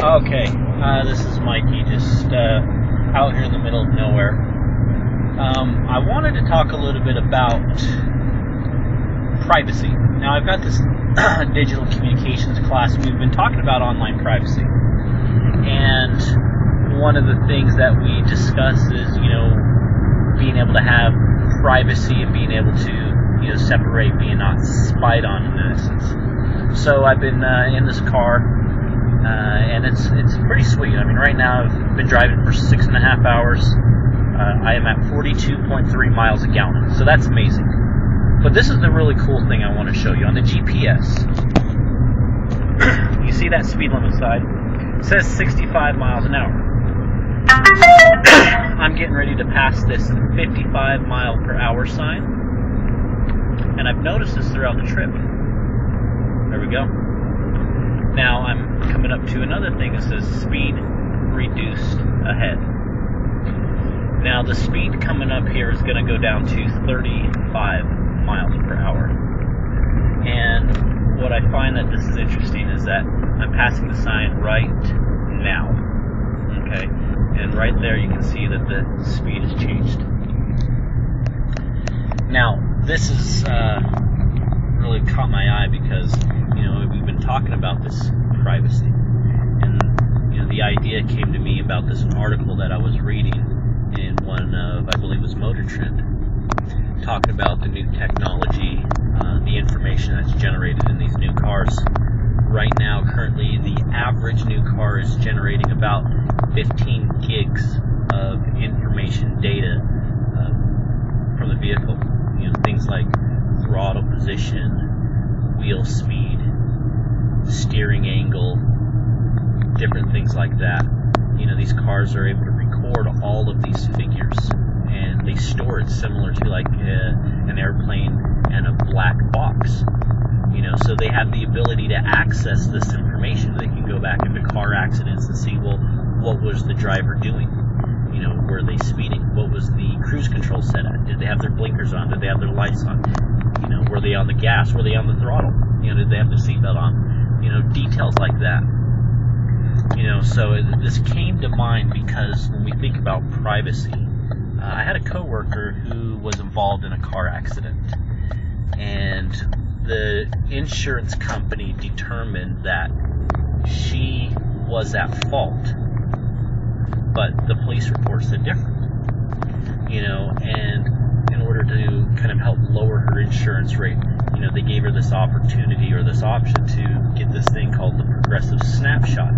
Okay, this is Mikey, just out here in the middle of nowhere. I wanted to talk a little bit about privacy. Now, I've got this digital communications class. We've been talking about online privacy. And one of the things that we discuss is, being able to have privacy and being able to, separate being not spied on in essence. So I've been in this car, and it's pretty sweet. I mean, right now I've been driving for 6.5 hours. I am at 42.3 miles a gallon, so that's amazing. But this is the really cool thing I want to show you. On the GPS, you see that speed limit side? It says 65 miles an hour. I'm getting ready to pass this 55 mile per hour sign, and I've noticed this throughout the trip. There we go. Now I'm coming up to another thing that says speed reduced ahead. Now the speed coming up here is going to go down to 35 miles per hour. And what I find that this is interesting is that I'm passing the sign right now. Okay? And right there you can see that the speed has changed. Now, this is really caught my eye because, we've been talking about this privacy. And, the idea came to me about this article that I was reading in one of, I believe it was Motor Trend, talking about the new technology, the information that's generated in these new cars. Right now, currently, the average new car is generating about 15 gigs of information data from the vehicle. Things like throttle position, wheel speed, steering angle, different things like that. These cars are able to record all of these figures, and they store it similar to like an airplane and a black box. So they have the ability to access this information. They can go back into car accidents and see, well, what was the driver doing? Were they speeding? What was the cruise control set at? Did they have their blinkers on? Did they have their lights on? Were they on the gas? Were they on the throttle? Did they have their seatbelt on? Details like that. So this came to mind because when we think about privacy, I had a coworker who was involved in a car accident, and the insurance company determined that she was at fault, but the police report said different. And in order to kind of help lower her insurance rate, they gave her this opportunity or this option to get this thing called the progressive snapshot.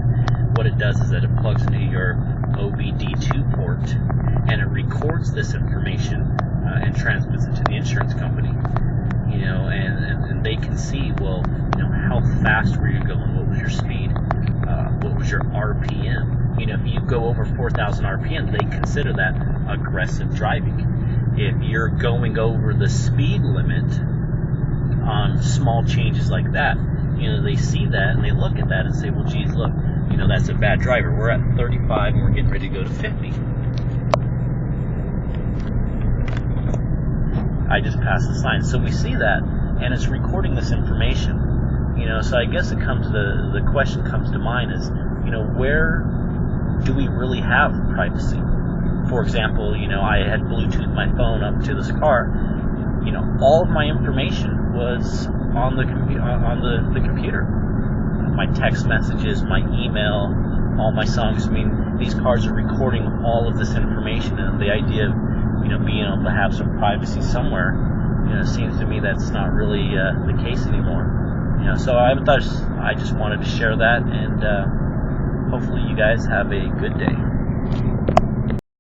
What it does is that it plugs into your OBD2 port, and it records this information and transmits it to the insurance company. And they can see, well, how fast were you going? What was your speed? What was your RPM? If you go over 4,000 RPM, they consider that aggressive driving. If you're going over the speed limit on small changes like that, they see that and they look at that and say, well, geez, look, that's a bad driver. We're at 35 and we're getting ready to go to 50. I just passed the sign. So we see that, and it's recording this information. So I guess the question comes to mind is, where do we really have privacy? For example, I had Bluetooth my phone up to this car. All of my information was on the computer. My text messages, my email, all my songs. I mean, these cars are recording all of this information, and the idea of being able to have some privacy somewhere, it seems to me that's not really the case anymore. So I just wanted to share that, and hopefully you guys have a good day.